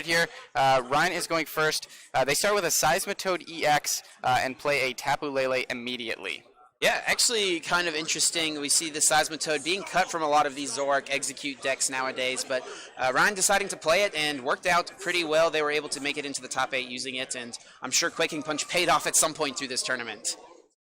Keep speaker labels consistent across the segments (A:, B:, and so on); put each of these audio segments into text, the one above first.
A: here. Ryne is going first. They start with a Seismitoad EX and play a Tapu Lele immediately.
B: Yeah, actually kind of interesting. We see the Seismitoad being cut from a lot of these Zoroark Execute decks nowadays, but Ryne deciding to play it and worked out pretty well. They were able to make it into the top 8 using it, and I'm sure Quaking Punch paid off at some point through this tournament.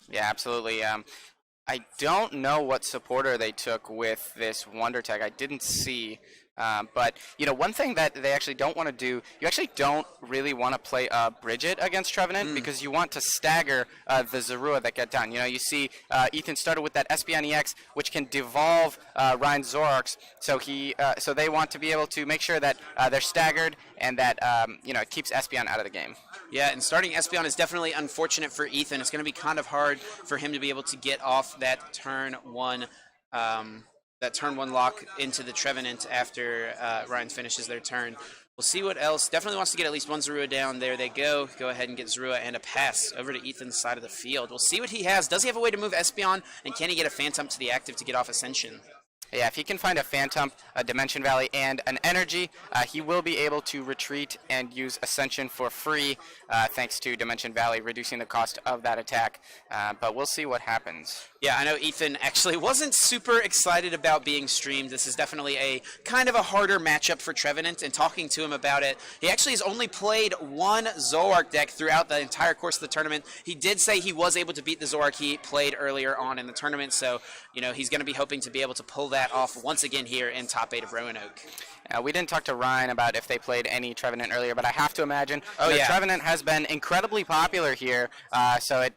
A: Yeah, absolutely. I don't know what supporter they took with this Wonder Tag. I didn't see. But, you know, one thing that they actually don't want to do, you actually don't really want to play Bridget against Trevenant because you want to stagger the Zorua that get down. You know, you see Ethan started with that Espeon EX, which can devolve Ryne's Zoroarks, so they want to be able to make sure that they're staggered and that, you know, it keeps Espeon out of the game.
B: Yeah, and starting Espeon is definitely unfortunate for Ethan. It's going to be kind of hard for him to be able to get off that turn 1 lock into the Trevenant after Ryne finishes their turn. We'll see what else. Definitely wants to get at least one Zorua down. There they go. Go ahead and get Zorua and a pass over to Ethan's side of the field. We'll see what he has. Does he have a way to move Espeon? And can he get a Phantom to the active to get off Ascension?
A: Yeah, if he can find a Phantom, a Dimension Valley, and an Energy, he will be able to retreat and use Ascension for free, thanks to Dimension Valley, reducing the cost of that attack. But we'll see what happens.
B: Yeah, I know Ethan actually wasn't super excited about being streamed. This is definitely a kind of a harder matchup for Trevenant, and talking to him about it, he actually has only played one Zoroark deck throughout the entire course of the tournament. He did say he was able to beat the Zoroark he played earlier on in the tournament, so, you know, he's going to be hoping to be able to pull that off once again here in top 8 of Roanoke.
A: We didn't talk to Ryne about if they played any Trevenant earlier, but I have to imagine Trevenant has been incredibly popular here, so it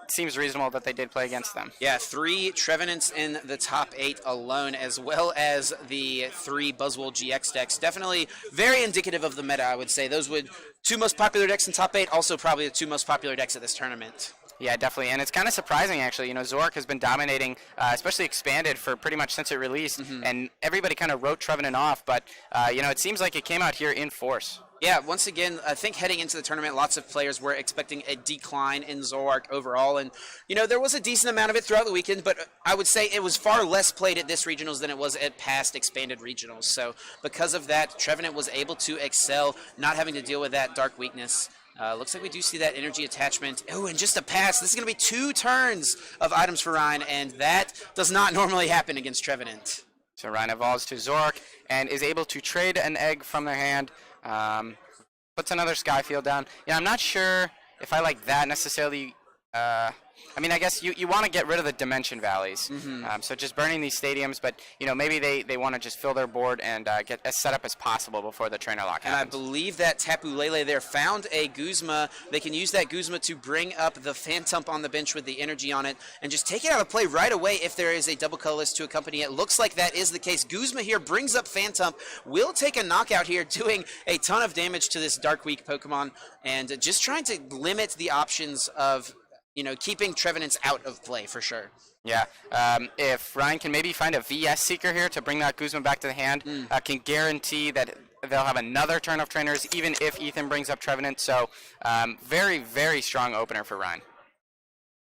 A: seems reasonable that they did play against them.
B: Yeah, 3 Trevenants in the top 8 alone, as well as the 3 Buzzwole GX decks. Definitely very indicative of the meta, I would say. Those would 2 most popular decks in top 8, also probably the 2 most popular decks at this tournament.
A: Yeah, definitely, and it's kind of surprising, actually. You know, Zoroark has been dominating, especially expanded, for pretty much since it released, and everybody kind of wrote Trevenant off, but, you know, it seems like it came out here in force.
B: Yeah, once again, I think heading into the tournament, lots of players were expecting a decline in Zoroark overall, and, you know, there was a decent amount of it throughout the weekend, but I would say it was far less played at this regionals than it was at past expanded regionals, so because of that, Trevenant was able to excel, not having to deal with that dark weakness. Looks like we do see that energy attachment. Oh, and just a pass. This is going to be 2 turns of items for Ryne, and that does not normally happen against Trevenant.
A: So Ryne evolves to Zoroark and is able to trade an egg from their hand. Puts another Skyfield down. Yeah, I'm not sure if I like that necessarily. I mean, I guess you want to get rid of the Dimension Valleys. So just burning these stadiums, but, you know, maybe they want to just fill their board and get as set up as possible before the trainer lock happens.
B: And I believe that Tapu Lele there found a Guzma. They can use that Guzma to bring up the Phantump on the bench with the energy on it and just take it out of play right away if there is a double colorless to accompany it. Looks like that is the case. Guzma here brings up Phantump, will take a knockout here, doing a ton of damage to this Dark Weak Pokemon, and just trying to limit the options of, you know, keeping Trevenants out of play for sure.
A: Yeah, if Ryne can maybe find a VS Seeker here to bring that Guzma back to the hand, can guarantee that they'll have another turn of trainers, even if Ethan brings up Trevenant. So very, very strong opener for Ryne.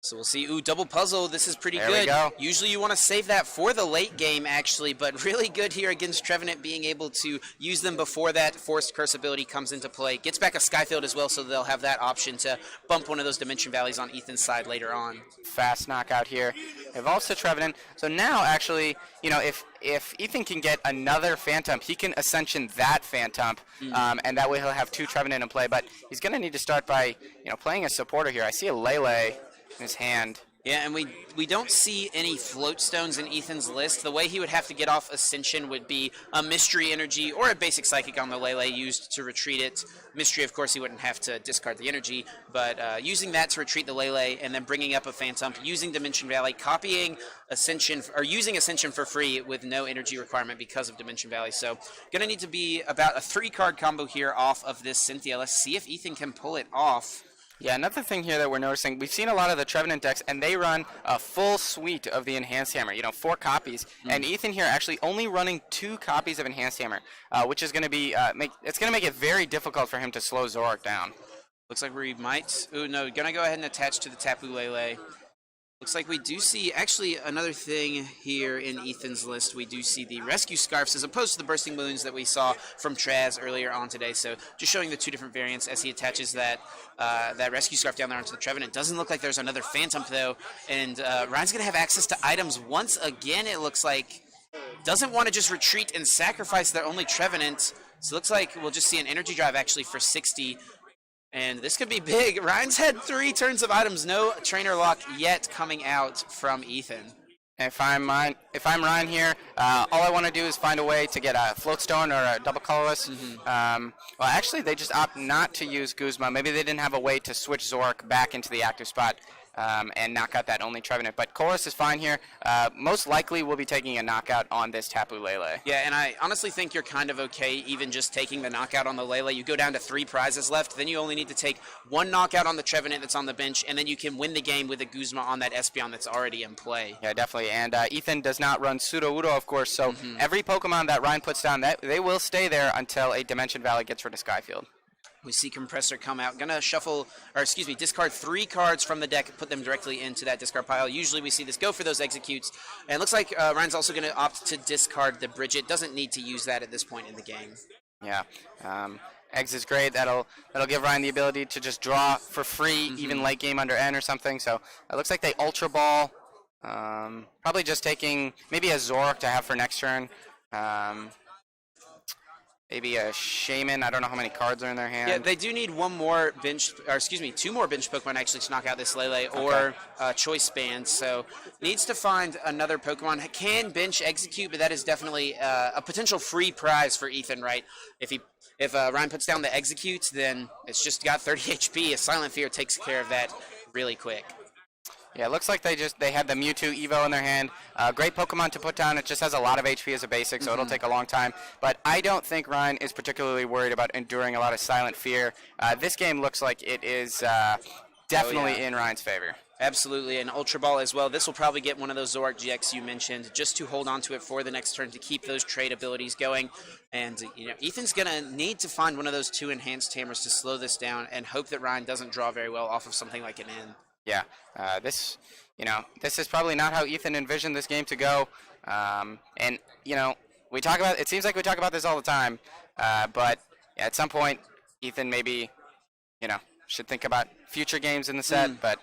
B: So we'll see. Ooh, double puzzle. This is pretty good.
A: There we go.
B: Usually you want to save that for the late game, actually, but really good here against Trevenant, being able to use them before that Forced Curse ability comes into play. Gets back a Skyfield as well, so they'll have that option to bump one of those Dimension Valleys on Ethan's side later on.
A: Fast knockout here. Evolves to Trevenant. So now, actually, you know, if Ethan can get another Phantump, he can Ascension that Phantump, and that way he'll have 2 Trevenant in play. But he's going to need to start by, you know, playing a supporter here. I see a Lele in his hand.
B: Yeah, and we don't see any float stones in Ethan's list. The way he would have to get off Ascension would be a Mystery Energy or a basic Psychic on the Lele used to retreat it. Mystery, of course, he wouldn't have to discard the energy, but using that to retreat the Lele and then bringing up a Phantump, using Dimension Valley, copying Ascension, or using Ascension for free with no energy requirement because of Dimension Valley. So going to need to be about a 3-card combo here off of this Cynthia. Let's see if Ethan can pull it off.
A: Yeah, another thing here that we're noticing, we've seen a lot of the Trevenant decks, and they run a full suite of the Enhanced Hammer, you know, 4 copies. And Ethan here actually only running 2 copies of Enhanced Hammer, which is going to be, it's going to make it very difficult for him to slow Zoroark down.
B: Looks like we might, ooh, no, going to go ahead and attach to the Tapu Lele. Looks like we do see, actually, another thing here in Ethan's list. We do see the Rescue Scarfs as opposed to the Bursting Balloons that we saw from Traz earlier on today. So just showing the two different variants as he attaches that that Rescue Scarf down there onto the Trevenant. Doesn't look like there's another Phantom, though. And Ryne's going to have access to items once again, it looks like. Doesn't want to just retreat and sacrifice their only Trevenant. So it looks like we'll just see an Energy Drive, actually, for 60. And this could be big. Ryne's had 3 turns of items. No trainer lock yet coming out from Ethan.
A: If I'm Ryne here, all I want to do is find a way to get a Floatstone or a double colorless. Well, actually, they just opt not to use Guzma. Maybe they didn't have a way to switch Zorak back into the active spot and knock out that only Trevenant. But Chorus is fine here. Most likely, we'll be taking a knockout on this Tapu Lele.
B: Yeah, and I honestly think you're kind of okay even just taking the knockout on the Lele. You go down to 3 prizes left, then you only need to take 1 knockout on the Trevenant that's on the bench, and then you can win the game with a Guzma on that Espeon that's already in play.
A: Yeah, definitely. And Ethan does not run Sudowoodo, of course, so every Pokemon that Ryne puts down, they will stay there until a Dimension Valley gets rid of Skyfield.
B: We see Compressor come out. Gonna discard 3 cards from the deck, put them directly into that discard pile. Usually we see this go for those executes. And it looks like Ryne's also gonna opt to discard the Bridget. Doesn't need to use that at this point in the game.
A: Yeah. Eggs is great. That'll give Ryne the ability to just draw for free, even late game under N or something. So it looks like they Ultra Ball. Probably just taking maybe a Zorak to have for next turn. Maybe a Shaman. I don't know how many cards are in their hand.
B: Yeah, they do need 2 more bench Pokemon actually to knock out this Lele or Choice Band. So needs to find another Pokemon. Can bench execute, but that is definitely a potential free prize for Ethan, right? If Ryne puts down the executes, then it's just got 30 HP. A Silent Fear takes care of that really quick.
A: Yeah, it looks like they had the Mewtwo Evo in their hand. Great Pokemon to put down. It just has a lot of HP as a basic, so it'll take a long time. But I don't think Ryne is particularly worried about enduring a lot of Silent Fear. This game looks like it is definitely in Ryne's favor.
B: Absolutely, and Ultra Ball as well. This will probably get one of those Zorak GX you mentioned, just to hold on to it for the next turn to keep those trade abilities going. And Ethan's going to need to find one of those 2 enhanced hammers to slow this down and hope that Ryne doesn't draw very well off of something like an N.
A: Yeah, this is probably not how Ethan envisioned this game to go. And it seems like we talk about this all the time, but yeah, at some point, Ethan maybe, should think about future games in the set. But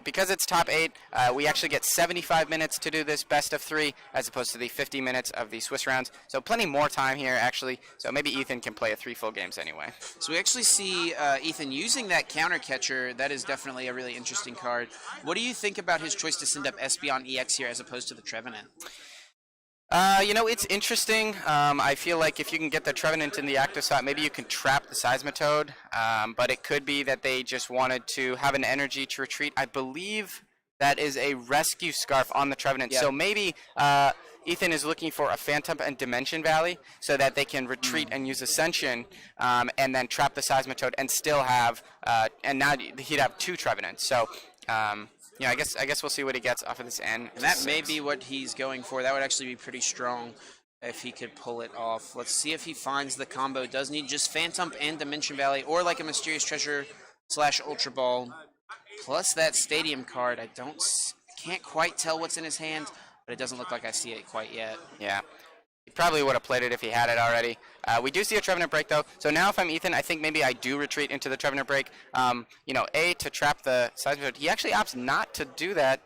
A: because it's top 8, we actually get 75 minutes to do this best of 3, as opposed to the 50 minutes of the Swiss rounds. So plenty more time here, actually. So maybe Ethan can play 3 full games anyway.
B: So we actually see Ethan using that counter catcher. That is definitely a really interesting card. What do you think about his choice to send up Espeon EX here as opposed to the Trevenant?
A: It's interesting. I feel like if you can get the Trevenant in the active slot, maybe you can trap the Seismitoad. But it could be that they just wanted to have an energy to retreat. I believe that is a Rescue Scarf on the Trevenant. Yeah. So maybe Ethan is looking for a Phantom and Dimension Valley so that they can retreat and use Ascension and then trap the Seismitoad and still have, and now he'd have 2 Trevenants. So, I guess we'll see what he gets off of this N.
B: And that may be what he's going for. That would actually be pretty strong if he could pull it off. Let's see if he finds the combo. Does need just Phantom and Dimension Valley, or like a Mysterious Treasure / Ultra Ball, plus that Stadium card. I can't quite tell what's in his hand, but it doesn't look like I see it quite yet.
A: Yeah. He probably would have played it if he had it already. We do see a Trevenant break, though. So now if I'm Ethan, I think maybe I do retreat into the Trevenant break. To trap the Seismitoad. He actually opts not to do that.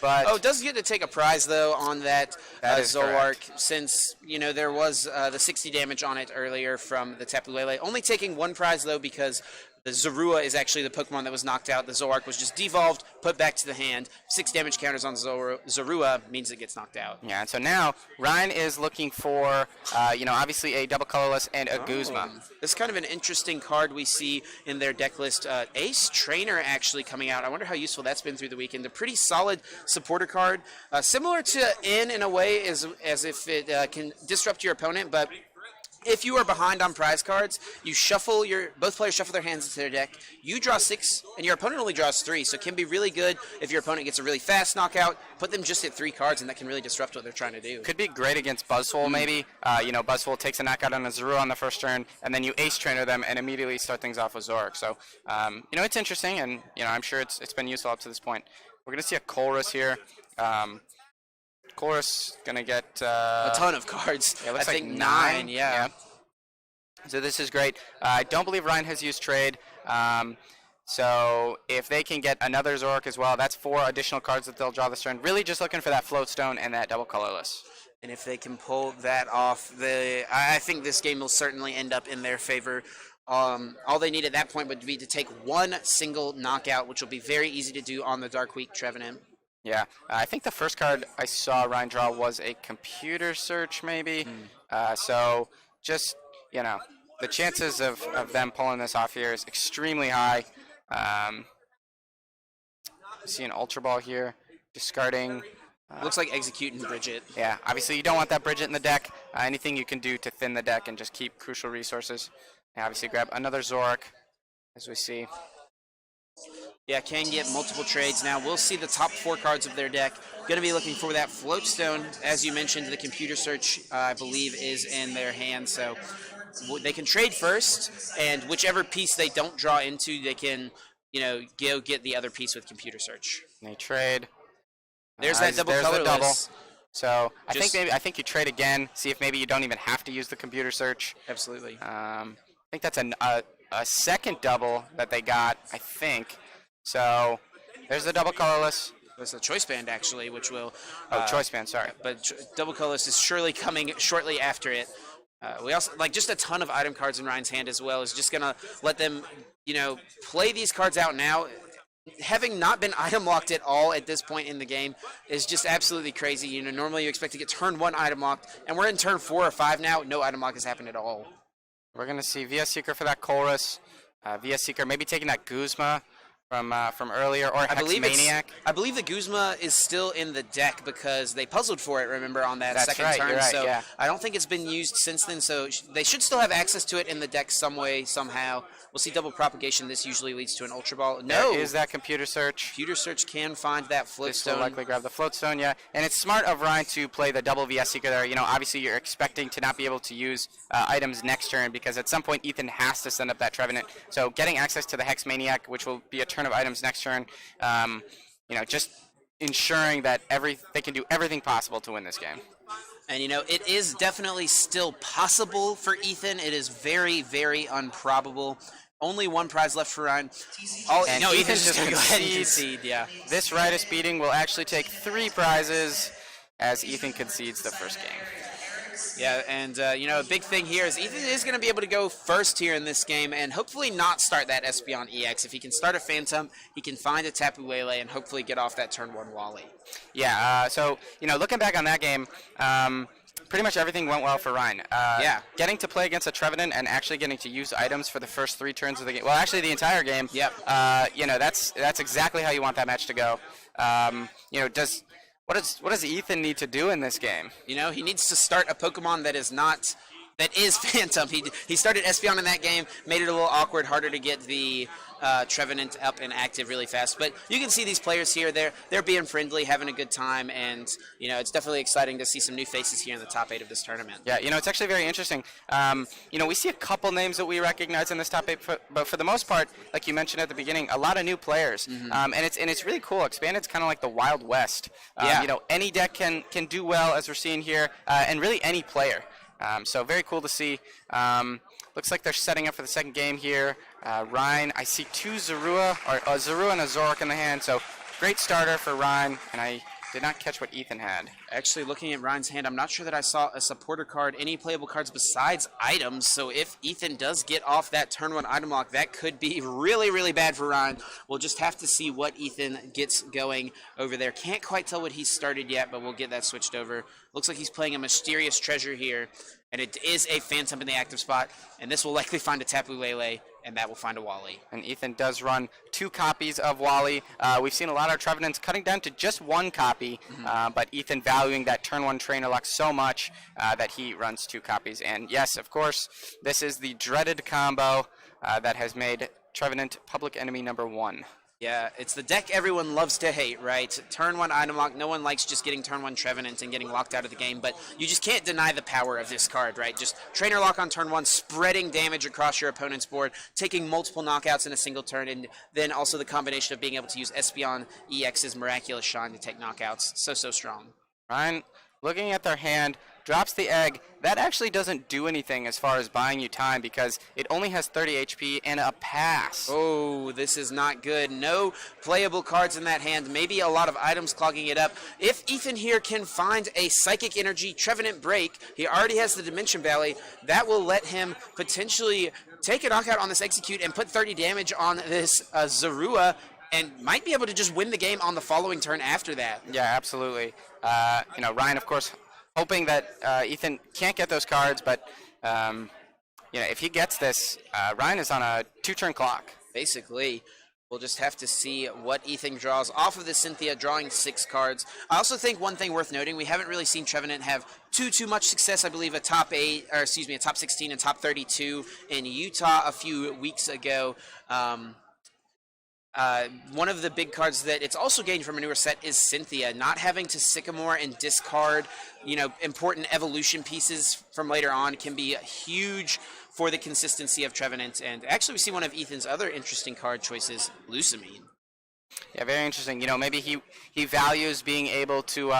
A: But
B: it does get to take a prize, though, on that Zorak,
A: correct.
B: Since, there was the 60 damage on it earlier from the Tapu Lele. Only taking 1 prize, though, because the Zorua is actually the Pokemon that was knocked out. The Zorak was just devolved, put back to the hand. 6 damage counters on Zorua means it gets knocked out.
A: Yeah, and so now Ryne is looking for, obviously a double colorless and a Guzma.
B: This is kind of an interesting card we see in their deck list. Ace Trainer actually coming out. I wonder how useful that's been through the weekend. A pretty solid supporter card. Similar to N in a way, as if it can disrupt your opponent, but if you are behind on prize cards, you both players shuffle their hands into their deck. You draw 6, and your opponent only draws 3. So it can be really good if your opponent gets a really fast knockout. Put them just at 3 cards, and that can really disrupt what they're trying to do.
A: Could be great against Buzzwole, maybe. Buzzwole takes a knockout on a Zorua on the first turn, and then you Ace Trainer them and immediately start things off with Zorak. So, it's interesting, and I'm sure it's been useful up to this point. We're going to see a Colress here. Colress going to get...
B: a ton of cards.
A: Yeah, it looks
B: I
A: like
B: think
A: 9.
B: yeah.
A: So this is great. I don't believe Ryne has used trade. So if they can get another Zork as well, that's 4 additional cards that they'll draw this turn. Really just looking for that float stone and that double colorless.
B: And if they can pull that off, I think this game will certainly end up in their favor. All they need at that point would be to take one single knockout, which will be very easy to do on the Dark Week Trevenant.
A: Yeah, I think the first card I saw Ryne draw was a computer search, maybe. So just, you know, the chances of them pulling this off here is extremely high. See an Ultra Ball here, discarding.
B: Looks like executing Bridget.
A: Yeah, obviously you don't want that Bridget in the deck. Anything you can do to thin the deck and just keep crucial resources. And obviously grab another Zork, as we see.
B: Yeah, can get multiple trades now. We'll see the top 4 cards of their deck. Going to be looking for that float stone. As you mentioned, the computer search, I believe, is in their hand. So they can trade first, and whichever piece they don't draw into, they can, you know, go get the other piece with computer search.
A: And they trade.
B: There's that double
A: there's the
B: colorless.
A: double. So I think you trade again. See if maybe you don't even have to use the computer search.
B: Absolutely.
A: I think that's a second double that they got, I think. So there's the double colorless.
B: There's a choice band, actually, which will...
A: choice band, sorry.
B: But double colorless is surely coming shortly after it. We also, like, just a ton of item cards in Ryne's hand as well is just going to let them, you know, play these cards out now. Having not been item locked at all at this point in the game is just absolutely crazy. You know, normally you expect to get turn 1 item locked, and we're in turn 4 or 5 now. No item lock has happened at all.
A: We're going to see VS Seeker for that Colress. VS Seeker maybe taking that Guzma from earlier, or Hex Maniac.
B: I believe the Guzma is still in the deck because they puzzled for it, remember, on that second turn.
A: You're right,
B: so
A: yeah.
B: I don't think it's been used since then, so they should still have access to it in the deck some way, somehow. We'll see double propagation. This usually leads to an Ultra Ball. No!
A: There is that computer search.
B: Computer search can find that float
A: This
B: stone.
A: will likely grab the float stone, yeah. And it's smart of Ryne to play the double VS Seeker there. You know, obviously you're expecting to not be able to use items next turn because at some point Ethan has to send up that Trevenant. So getting access to the Hex Maniac, which will be a turn of items next turn, you know, just ensuring that they can do everything possible to win this game.
B: And, you know, it is definitely still possible for Ethan. It is very, very improbable. Only 1 prize left for Ryne. Ethan's just going to go ahead and concede, yeah.
A: This Ritus beating will actually take 3 prizes as Ethan concedes the first game.
B: Yeah, and, you know, a big thing here is Ethan is going to be able to go first here in this game and hopefully not start that Espeon EX. If he can start a Phantom, he can find a Tapu Lele and hopefully get off that turn 1 Wally.
A: Yeah, so, you know, looking back on that game, pretty much everything went well for Ryne.
B: Yeah.
A: Getting to play against a Trevenant and actually getting to use items for the first 3 turns of the game. Well, actually the entire game.
B: Yep.
A: You know, that's exactly how you want that match to go. You know, what does Ethan need to do in this game?
B: You know, he needs to start a Pokemon that is Phantom. He started Espeon in that game, made it a little awkward, harder to get the Trevenant up and active really fast. But you can see these players here, they're being friendly, having a good time, and, you know, it's definitely exciting to see some new faces here in the top 8 of this tournament.
A: Yeah, you know, it's actually very interesting. You know, we see a couple names that we recognize in this top 8, but for the most part, like you mentioned at the beginning, a lot of new players. And it's really cool. Expanded's kind of like the Wild West.
B: Yeah.
A: You know, any deck can do well, as we're seeing here, and really any player. So very cool to see. Looks like they're setting up for the second game here. Ryne, I see 2 Zorua, or a Zorua and a Zork in the hand, so great starter for Ryne, and I did not catch what Ethan had.
B: Actually, looking at Ryan's hand, I'm not sure that I saw a supporter card, any playable cards besides items, so if Ethan does get off that turn 1 item lock, that could be really, really bad for Ryne. We'll just have to see what Ethan gets going over there. Can't quite tell what he's started yet, but we'll get that switched over. Looks like he's playing a Mysterious Treasure here, and it is a Phantom in the active spot, and this will likely find a Tapu Lele, and that will find a Wally.
A: And Ethan does run 2 copies of Wally. We've seen a lot of Trevenants cutting down to just 1 copy, but Ethan valuing that turn 1 trainer lock so much that he runs 2 copies. And yes, of course, this is the dreaded combo that has made Trevenant public enemy number 1.
B: Yeah, it's the deck everyone loves to hate, right? Turn 1 item lock, no one likes just getting turn 1 Trevenant and getting locked out of the game, but you just can't deny the power of this card, right? Just Trainer Lock on turn 1, spreading damage across your opponent's board, taking multiple knockouts in a single turn, and then also the combination of being able to use Espeon EX's Miraculous Shine to take knockouts. So strong.
A: Ryne, looking at their hand, drops the egg. That actually doesn't do anything as far as buying you time because it only has 30 HP and a pass.
B: Oh, this is not good. No playable cards in that hand. Maybe a lot of items clogging it up. If Ethan here can find a Psychic Energy Trevenant Break, he already has the Dimension Valley. That will let him potentially take a knockout on this Execute and put 30 damage on this Zorua, and might be able to just win the game on the following turn after that.
A: Yeah, absolutely. Ryne, of course, hoping that Ethan can't get those cards, but if he gets this, Ryne is on a 2-turn clock.
B: Basically, we'll just have to see what Ethan draws off of the Cynthia, drawing 6 cards. I also think one thing worth noting, we haven't really seen Trevenant have too much success. I believe a top 16 and top 32 in Utah a few weeks ago. One of the big cards that it's also gained from a newer set is Cynthia. Not having to Sycamore and discard, important evolution pieces from later on can be huge for the consistency of Trevenant. And actually, we see one of Ethan's other interesting card choices, Lusamine.
A: Yeah, very interesting. Maybe he values being able to,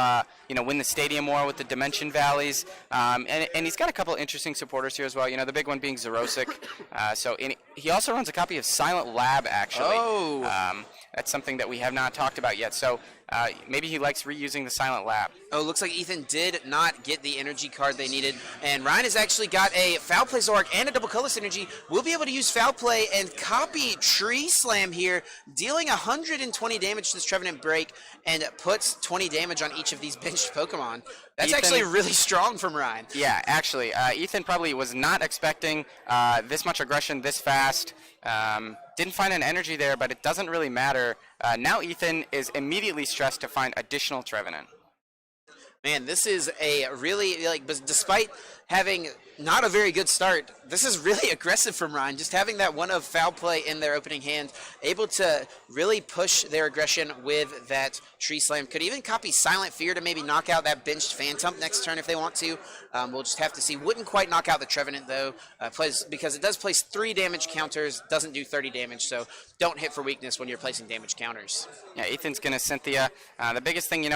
A: win the Stadium War with the Dimension Valleys. And he's got a couple interesting supporters here as well. The big one being Xerosic. He also runs a copy of Silent Lab, actually.
B: Oh.
A: That's something that we have not talked about yet. So maybe he likes reusing the Silent Lab.
B: Oh, looks like Ethan did not get the energy card they needed. And Ryne has actually got a Foul Play Zork and a Double Colorless Energy. We'll be able to use Foul Play and copy Tree Slam here, dealing 120 damage to this Trevenant Break, and puts 20 damage on each of these benched Pokemon. That's actually really strong from Ryne.
A: Yeah, actually. Ethan probably was not expecting this much aggression this fast. Didn't find an energy there, but it doesn't really matter. Now Ethan is immediately stressed to find additional Trevenant.
B: Man, this is a really, despite having not a very good start, this is really aggressive from Ryne. Just having that one of Foul Play in their opening hand, able to really push their aggression with that Tree Slam. Could even copy Silent Fear to maybe knock out that benched Phantump next turn if they want to. We'll just have to see. Wouldn't quite knock out the Trevenant, though, because it does place 3 damage counters, doesn't do 30 damage, so don't hit for weakness when you're placing damage counters.
A: Yeah, Ethan's going to Cynthia. The biggest thing,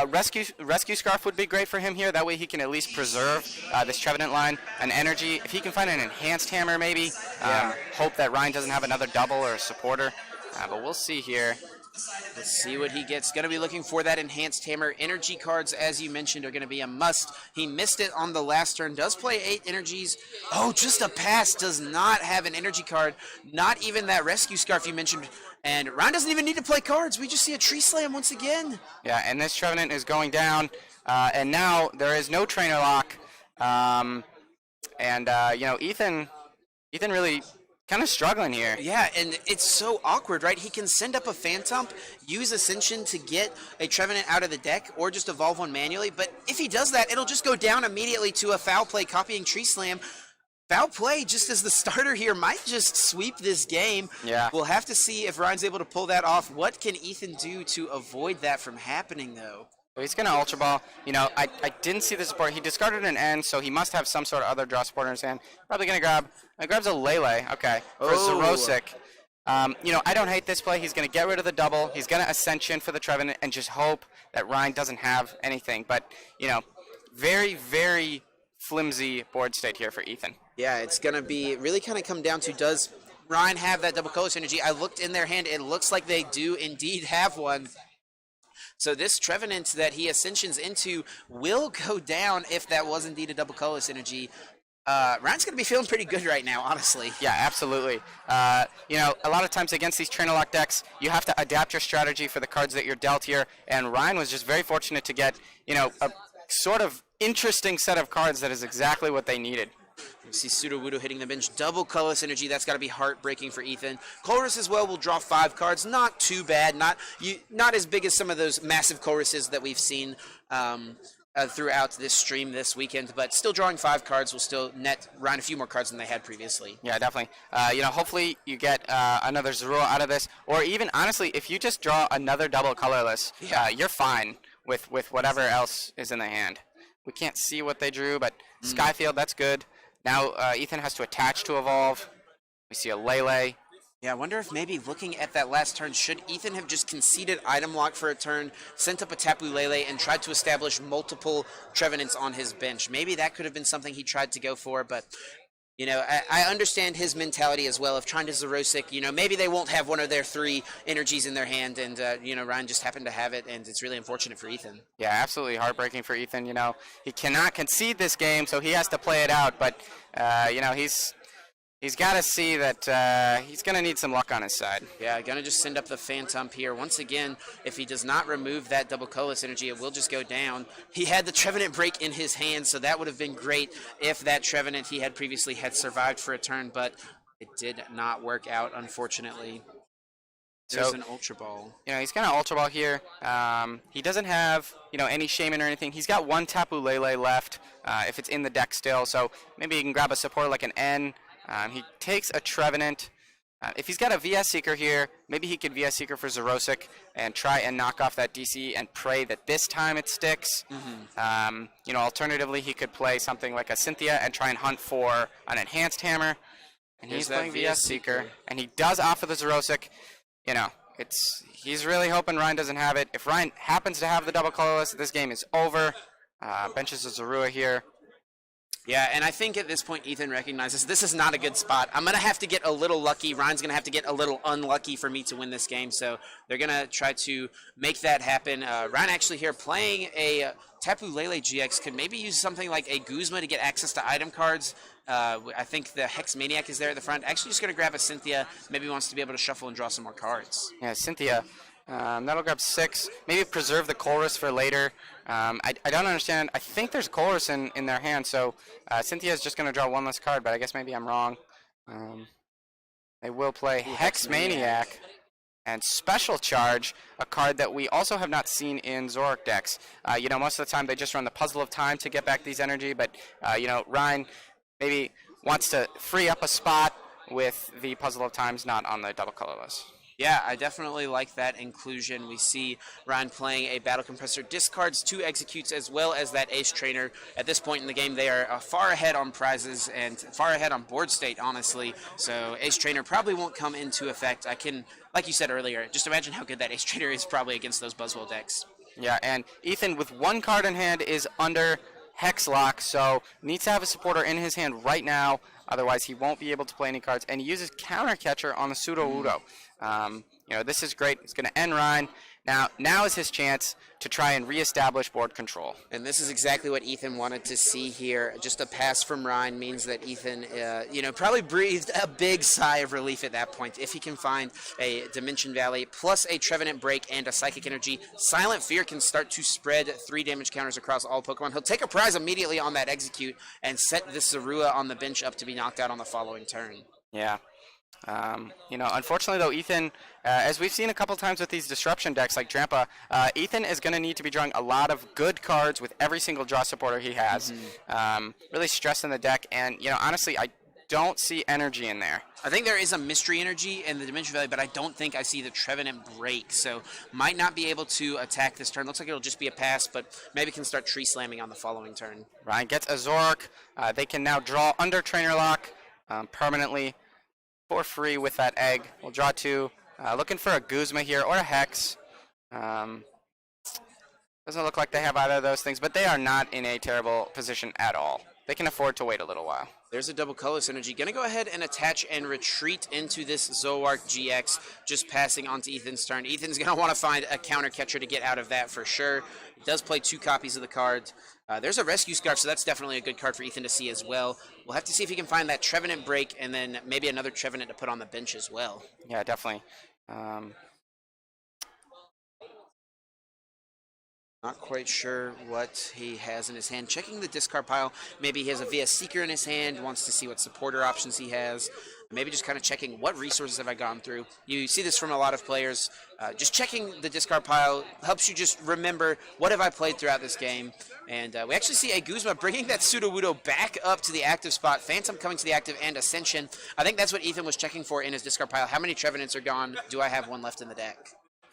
A: Rescue Scarf would be great for him here. That way he can at least preserve this Trevenant line. An energy. If he can find an Enhanced Hammer, maybe. Hope that Ryne doesn't have another double or a supporter. But we'll see here.
B: Let's see what he gets. Going to be looking for that Enhanced Hammer. Energy cards, as you mentioned, are going to be a must. He missed it on the last turn. Does play 8 energies. Oh, just a pass. Does not have an energy card. Not even that Rescue Scarf you mentioned. And Ryne doesn't even need to play cards. We just see a Tree Slam once again.
A: Yeah, and this Trevenant is going down. And now there is no Trainer Lock. Ethan really kind of struggling here.
B: Yeah, and it's so awkward, right? He can send up a Phantump, use Ascension to get a Trevenant out of the deck, or just evolve one manually. But if he does that, it'll just go down immediately to a Foul Play copying Tree Slam. Foul Play, just as the starter here, might just sweep this game.
A: Yeah.
B: We'll have to see if Ryne's able to pull that off. What can Ethan do to avoid that from happening, though?
A: He's going to Ultra Ball. I didn't see the support. He discarded an N, so he must have some sort of other draw support in his hand. Probably going to grabs a Lele, okay, for Xerosic. I don't hate this play. He's going to get rid of the double. He's going to Ascension for the Trevenant and just hope that Ryne doesn't have anything. But, very, very flimsy board state here for Ethan.
B: Yeah, it's going to be really kind of come down to, does Ryne have that Double Colorless Energy? I looked in their hand. It looks like they do indeed have one. So this Trevenant that he Ascensions into will go down if that was indeed a Double Colorless Energy. Ryne's going to be feeling pretty good right now, honestly.
A: Yeah, absolutely. A lot of times against these Trainer Lock decks, you have to adapt your strategy for the cards that you're dealt here, and Ryne was just very fortunate to get, a sort of interesting set of cards that is exactly what they needed.
B: You see Sudowoodo hitting the bench. Double Colorless Energy. That's got to be heartbreaking for Ethan. Colress as well will draw 5 cards. Not too bad. Not as big as some of those massive Colresses that we've seen. throughout this stream this weekend, but still drawing 5 cards will still net Ryne a few more cards than they had previously.
A: Yeah, definitely. Hopefully you get another Zorua out of this, or even honestly, if you just draw another double colorless, you're fine with whatever else is in the hand. We can't see what they drew, but Skyfield, that's good. Now Ethan has to attach to evolve. We see a Lele.
B: Yeah, I wonder if maybe looking at that last turn, should Ethan have just conceded item lock for a turn, sent up a Tapu Lele, and tried to establish multiple Trevenants on his bench? Maybe that could have been something he tried to go for, but, I understand his mentality as well of trying to Zerosic. Maybe they won't have one of their 3 energies in their hand, and, Ryne just happened to have it, and it's really unfortunate for Ethan.
A: Yeah, absolutely heartbreaking for Ethan. He cannot concede this game, so he has to play it out, but, He's got to see that he's going to need some luck on his side.
B: Yeah, going to just send up the Phantom here. Once again, if he does not remove that double colorless energy, it will just go down. He had the Trevenant break in his hand, so that would have been great if that Trevenant he had previously had survived for a turn, but it did not work out, unfortunately. There's an Ultra Ball.
A: He's going to Ultra Ball here. He doesn't have, any Shaman or anything. He's got 1 Tapu Lele left if it's in the deck still, so maybe he can grab a support like an N. He takes a Trevenant. If he's got a VS Seeker here, maybe he could VS Seeker for Zerosic and try and knock off that DC and pray that this time it sticks. Alternatively, he could play something like a Cynthia and try and hunt for an Enhanced Hammer. And he's playing VS Seeker, and he does offer the Zerosic. He's really hoping Ryne doesn't have it. If Ryne happens to have the double colorless, this game is over. Benches a Zorua here.
B: Yeah, and I think at this point Ethan recognizes this is not a good spot. I'm going to have to get a little lucky. Ryne's going to have to get a little unlucky for me to win this game, so they're going to try to make that happen. Ryne actually here playing a Tapu Lele GX could maybe use something like a Guzma to get access to item cards. I think the Hex Maniac is there at the front. Actually just going to grab a Cynthia. Maybe wants to be able to shuffle and draw some more cards.
A: Yeah, Cynthia. That'll grab 6. Maybe preserve the Chorus for later. I don't understand. I think there's Chorus in their hand, so Cynthia's just going to draw 1 less card, but I guess maybe I'm wrong. They will play Hex Maniac and Special Charge, a card that we also have not seen in Zoroark decks. Most of the time they just run the Puzzle of Time to get back these energy, but, Ryne maybe wants to free up a spot with the Puzzle of Times not on the double colorless.
B: Yeah, I definitely like that inclusion. We see Ryne playing a Battle Compressor, discards 2 executes as well as that Ace Trainer. At this point in the game, they are far ahead on prizes and far ahead on board state, honestly. So Ace Trainer probably won't come into effect. I can, like you said earlier, just imagine how good that Ace Trainer is probably against those Buzzwole decks.
A: Yeah, and Ethan with 1 card in hand is under Hex Lock, so needs to have a supporter in his hand right now. Otherwise, he won't be able to play any cards. And he uses Counter Catcher on the Pseudo Udo. This is great. It's going to end Ryne. Now is his chance to try and reestablish board control.
B: And this is exactly what Ethan wanted to see here. Just a pass from Ryne means that Ethan, probably breathed a big sigh of relief at that point. If he can find a Dimension Valley plus a Trevenant Break and a Psychic Energy, Silent Fear can start to spread 3 damage counters across all Pokemon. He'll take a prize immediately on that execute and set this Zorua on the bench up to be knocked out on the following turn.
A: Yeah. Unfortunately, though, Ethan, as we've seen a couple times with these disruption decks like Drampa, Ethan is going to need to be drawing a lot of good cards with every single draw supporter he has. Really stressing the deck, and, honestly, I don't see energy in there.
B: I think there is a Mystery Energy in the Dimension Valley, but I don't think I see the Trevenant Break, so might not be able to attack this turn. Looks like it'll just be a pass, but maybe can start Tree Slamming on the following turn.
A: Ryne gets a Zoroark. They can now draw under Trainer Lock permanently for free with that egg. We'll draw 2. Looking for a Guzma here or a Hex. Doesn't look like they have either of those things, but they are not in a terrible position at all. They can afford to wait a little while.
B: There's a double colorless energy. Going to go ahead and attach and retreat into this Zoroark GX, just passing onto Ethan's turn. Ethan's going to want to find a counter catcher to get out of that for sure. He does play 2 copies of the card. There's a Rescue Scarf, so that's definitely a good card for Ethan to see as well. We'll have to see if he can find that Trevenant Break and then maybe another Trevenant to put on the bench as well.
A: Yeah, definitely.
B: Not quite sure what he has in his hand. Checking the discard pile. Maybe he has a VS Seeker in his hand, wants to see what supporter options he has. Maybe just kind of checking what resources have I gone through. You see this from a lot of players. Just checking the discard pile helps you just remember what have I played throughout this game. And we actually see a Guzma bringing that Sudowoodo back up to the active spot. Phantom coming to the active and Ascension. I think that's what Ethan was checking for in his discard pile. How many Trevenants are gone? Do I have one left in the deck?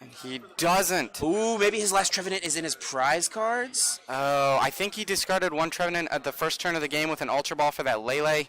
A: And he doesn't.
B: Ooh, maybe his last Trevenant is in his prize cards?
A: Oh, I think he discarded one Trevenant at the first turn of the game with an Ultra Ball for that Lele.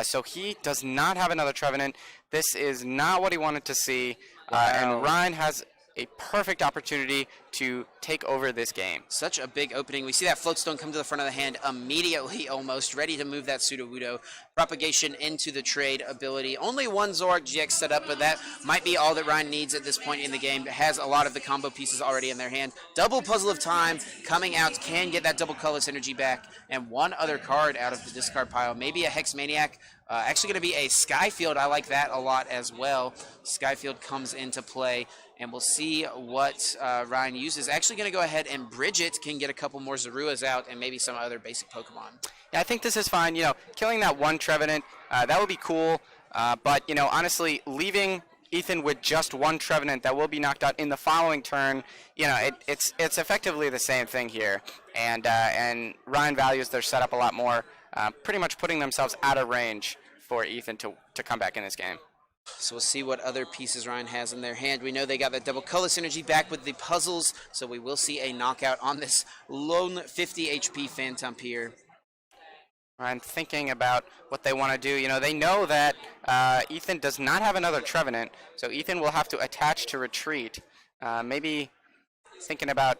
A: So he does not have another Trevenant. This is not what he wanted to see. And Ryne has a perfect opportunity to take over this game.
B: Such a big opening. We see that Floatstone come to the front of the hand immediately, almost ready to move that Sudowoodo. Propagation into the trade ability. Only one Zoroark GX set up, but that might be all that Ryne needs at this point in the game. It has a lot of the combo pieces already in their hand. Double Puzzle of Time coming out, can get that double colorless energy back, and one other card out of the discard pile. Maybe a Hex Maniac. Actually going to be a Skyfield. I like that a lot as well. Skyfield comes into play, and we'll see what Ryne uses. Actually going to go ahead and Bridget can get a couple more Zoruas out and maybe some other basic Pokemon.
A: Yeah, I think this is fine. You know, killing that one Trevenant, that would be cool. But, you know, honestly, leaving Ethan with just one Trevenant that will be knocked out in the following turn, you know, it's effectively the same thing here. And Ryne values their setup a lot more, pretty much putting themselves out of range for Ethan to come back in this game.
B: So we'll see what other pieces Ryne has in their hand. We know they got that double color synergy back with the puzzles, so we will see a knockout on this lone 50 HP Phantom here.
A: Ryne thinking about what they want to do. You know, they know that Ethan does not have another Trevenant, so Ethan will have to attach to retreat. Maybe thinking about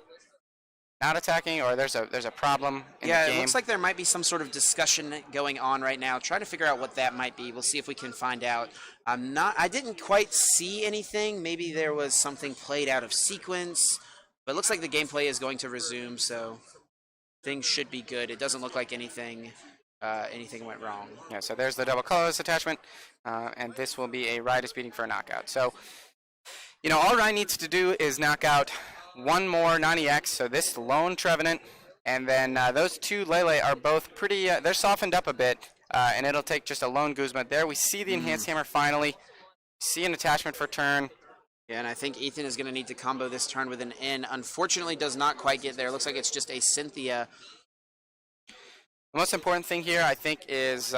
A: not attacking, or there's a problem in the game.
B: It looks like there might be some sort of discussion going on right now. Trying to figure out what that might be. We'll see if we can find out. I didn't quite see anything. Maybe there was something played out of sequence, but it looks like the gameplay is going to resume, so things should be good. It doesn't look like anything went wrong.
A: Yeah, so there's the double colorless attachment, and this will be a Ride is beating for a knockout. So, you know, all Ryne needs to do is knock out one more non-EX, so this lone Trevenant, and then those two Lele are both pretty, they're softened up a bit, and it'll take just a lone Guzma. There we see the Enhanced Hammer finally, see an attachment for turn.
B: Yeah, and I think Ethan is going to need to combo this turn with an N. Unfortunately, does not quite get there. Looks like it's just a Cynthia.
A: The most important thing here, I think, is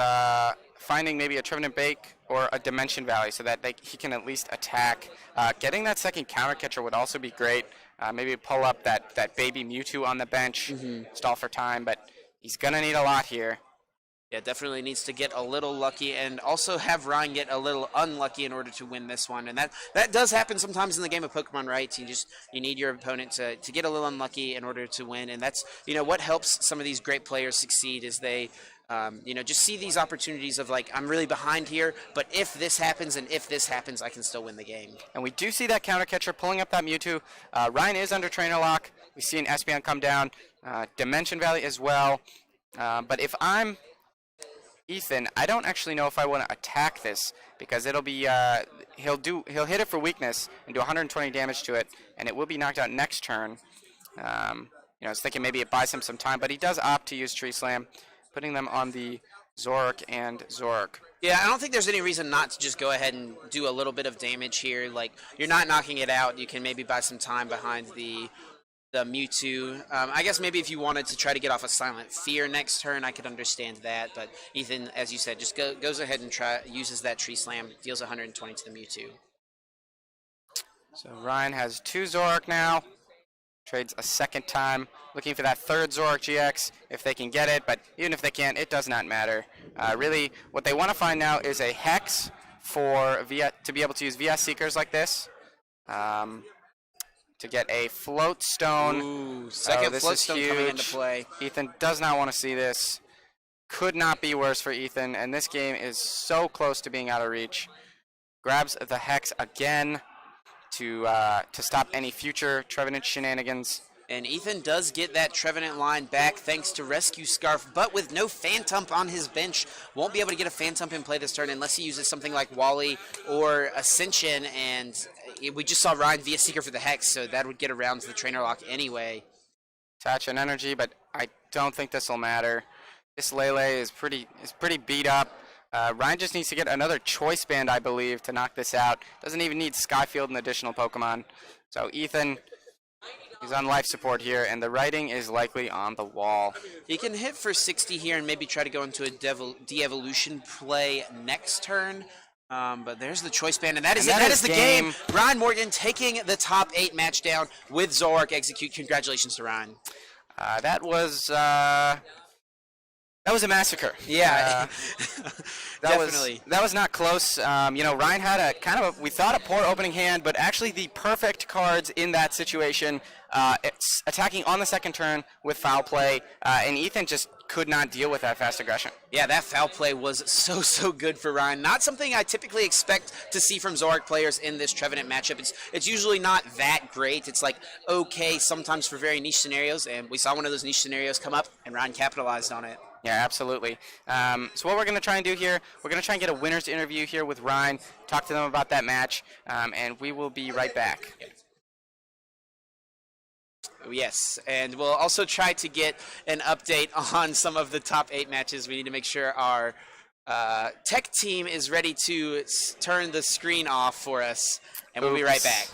A: finding maybe a Trevenant Bake or a Dimension Valley so that he can at least attack. Getting that second counter catcher would also be great. Maybe pull up that baby Mewtwo on the bench, stall for time, but he's going to need a lot here.
B: Yeah, definitely needs to get a little lucky and also have Ryne get a little unlucky in order to win this one. And that does happen sometimes in the game of Pokemon, right? You need your opponent to get a little unlucky in order to win. And that's, you know, what helps some of these great players succeed is they, you know, just see these opportunities of like, I'm really behind here, but if this happens and if this happens, I can still win the game.
A: And we do see that counter catcher pulling up that Mewtwo. Ryne is under trainer lock. We see an Espeon come down, Dimension Valley as well. But if I'm Ethan, I don't actually know if I want to attack this because it'll be he'll hit it for weakness and do 120 damage to it, and it will be knocked out next turn. You know, I was thinking maybe it buys him some time, but he does opt to use Tree Slam, putting them on the Zoroark and Zoroark.
B: Yeah, I don't think there's any reason not to just go ahead and do a little bit of damage here. Like, you're not knocking it out. You can maybe buy some time behind the Mewtwo. I guess maybe if you wanted to try to get off a Silent Fear next turn, I could understand that. But Ethan, as you said, just goes ahead and uses that Tree Slam, deals 120 to the Mewtwo.
A: So Ryne has two Zoroark now. Trades a second time, looking for that third Zoroark GX if they can get it. But even if they can't, it does not matter. Really, what they want to find now is a Hex to be able to use VS Seekers like this. To get a Float Stone.
B: Ooh, second Float Stone coming into play.
A: Ethan does not want to see this. Could not be worse for Ethan, and this game is so close to being out of reach. Grabs the Hex again to stop any future Trevenant shenanigans.
B: And Ethan does get that Trevenant line back thanks to Rescue Scarf, but with no Phantump on his bench. Won't be able to get a Phantump in play this turn unless he uses something like Wally or Ascension, and we just saw Ryne via Seeker for the Hex, so that would get around to the trainer lock anyway.
A: Attach an energy, but I don't think this will matter. This Lele is pretty beat up. Ryne just needs to get another Choice Band, I believe, to knock this out. Doesn't even need Skyfield and additional Pokemon. So Ethan, he's on life support here, and the writing is likely on the wall.
B: He can hit for 60 here and maybe try to go into a de-evolution play next turn. But there's the Choice Band, and that is it. That is the game. Ryne Morgan taking the top 8 match down with Zoroark Execute. Congratulations to Ryne.
A: That was a massacre.
B: Yeah,
A: definitely. That was not close. Ryne had a kind of we thought a poor opening hand, but actually the perfect cards in that situation. It's attacking on the second turn with foul play, and Ethan just could not deal with that fast aggression.
B: Yeah, that foul play was so good for Ryne. Not something I typically expect to see from Zoroark players in this Trevenant matchup. It's usually not that great. It's like okay sometimes for very niche scenarios, and we saw one of those niche scenarios come up, and Ryne capitalized on it.
A: Yeah, absolutely. So what we're going to try and do here, we're going to try and get a winner's interview here with Ryne, talk to them about that match, and we will be right back.
B: Yes, and we'll also try to get an update on some of the top 8 matches. We need to make sure our tech team is ready to turn the screen off for us, and we'll be right back.